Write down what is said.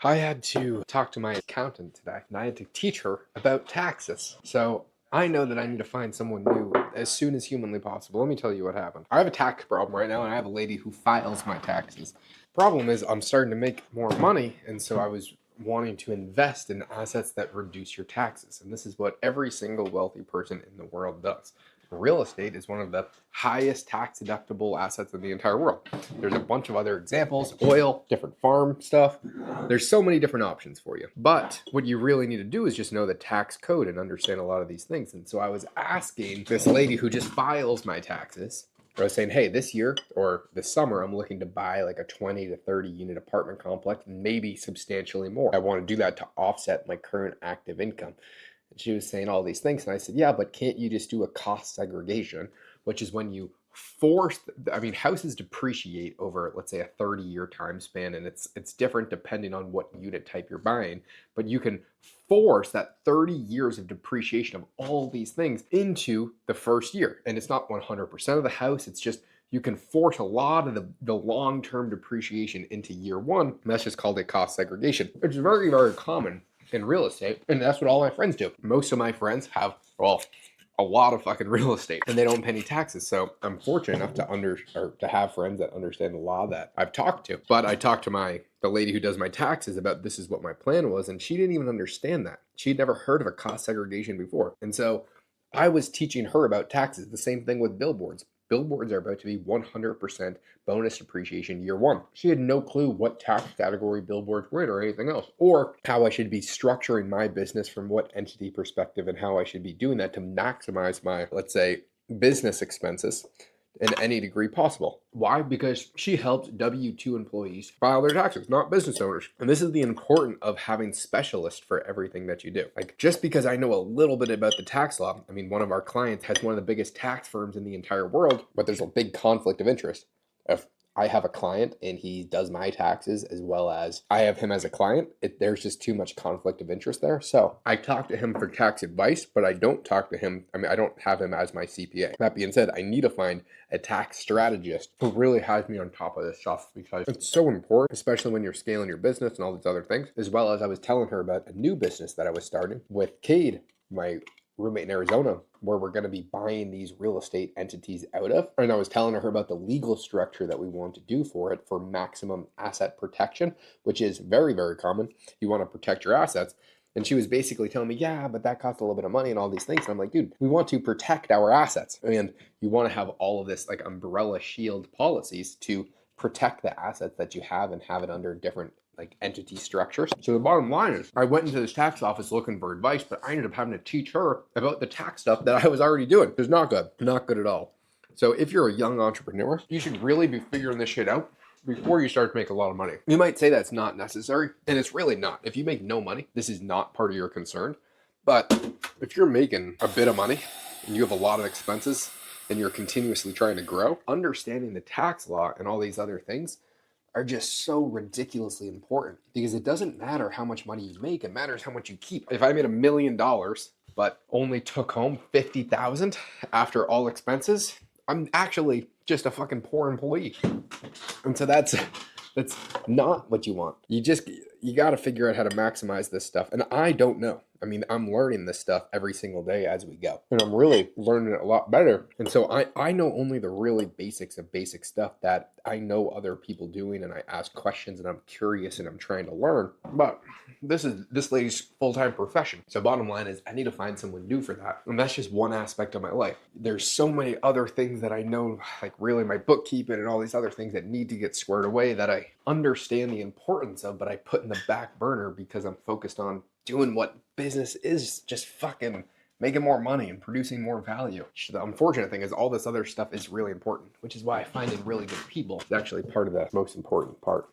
I had to talk to my accountant today, and I had to teach her about taxes. So I know that I need to find someone new as soon as humanly possible. Let me tell you what happened. I have a tax problem right now, and I have a lady who files my taxes. Problem is, I'm starting to make more money, and so I was wanting to invest in assets that reduce your taxes. And this is what every single wealthy person in the world does. Real estate is one of the highest tax deductible assets in the entire world. There's a bunch of other examples, oil, different farm stuff. There's so many different options for you. But what you really need to do is just know the tax code and understand a lot of these things. And so I was asking this lady who just files my taxes, I was saying, hey, this year or this summer, I'm looking to buy like a 20 to 30 unit apartment complex, maybe substantially more. I want to do that to offset my current active income. And she was saying all these things. And I said, yeah, but can't you just do a cost segregation, which is when you force, I mean, houses depreciate over, let's say, a 30-year time span, and it's different depending on what unit type you're buying, but you can force that 30 years of depreciation of all these things into the first year. And it's not 100% of the house, it's just you can force a lot of the long-term depreciation into year one. And that's just called a cost segregation. It's very, very common in real estate, and that's what all my friends do. Most of my friends have, well, a lot of fucking real estate, and they don't pay any taxes. So I'm fortunate enough to have friends that understand the law that I've talked to. But I talked to the lady who does my taxes about this is what my plan was, and she didn't even understand that. She'd never heard of a cost segregation before. And so I was teaching her about taxes. The same thing with billboards. Billboards are about to be 100% bonus depreciation year one. She had no clue what tax category billboards were in or anything else, or how I should be structuring my business from what entity perspective and how I should be doing that to maximize my, let's say, business expenses in any degree possible. Why? Because she helps W-2 employees file their taxes, not business owners. And this is the importance of having specialists for everything that you do. Like, just because I know a little bit about the tax law, I mean, one of our clients has one of the biggest tax firms in the entire world, but there's a big conflict of interest. If I have a client and he does my taxes as well as I have him as a client, there's just too much conflict of interest there. So I talk to him for tax advice, but I don't talk to him. I mean, I don't have him as my CPA. That being said, I need to find a tax strategist who really has me on top of this stuff because it's so important, especially when you're scaling your business and all these other things. As well as I was telling her about a new business that I was starting with Cade, my roommate in Arizona, where we're going to be buying these real estate entities out of. And I was telling her about the legal structure that we want to do for it for maximum asset protection, which is very, very common. You want to protect your assets. And she was basically telling me, yeah, but that costs a little bit of money and all these things. And I'm like, dude, we want to protect our assets. And you want to have all of this like umbrella shield policies to protect the assets that you have and have it under different like entity structures. So the bottom line is I went into this tax office looking for advice, but I ended up having to teach her about the tax stuff that I was already doing. It's not good. Not good at all. So if you're a young entrepreneur, you should really be figuring this shit out before you start to make a lot of money. You might say that's not necessary, and it's really not. If you make no money, this is not part of your concern. But if you're making a bit of money and you have a lot of expenses and you're continuously trying to grow, understanding the tax law and all these other things are just so ridiculously important because it doesn't matter how much money you make, it matters how much you keep. If I made $1 million but only took home 50,000 after all expenses, I'm actually just a fucking poor employee. And so that's not what you want. You got to figure out how to maximize this stuff. And I don't know. I mean, I'm learning this stuff every single day as we go. And I'm really learning it a lot better. And so I know only the really basics of basic stuff that I know other people doing, and I ask questions and I'm curious and I'm trying to learn. But this lady's full-time profession. So bottom line is I need to find someone new for that. And that's just one aspect of my life. There's so many other things that I know, like really my bookkeeping and all these other things that need to get squared away that I understand the importance of, but I put in the back burner because I'm focused on doing what business is, just fucking making more money and producing more value. The unfortunate thing is all this other stuff is really important, which is why finding really good people is actually part of the most important part.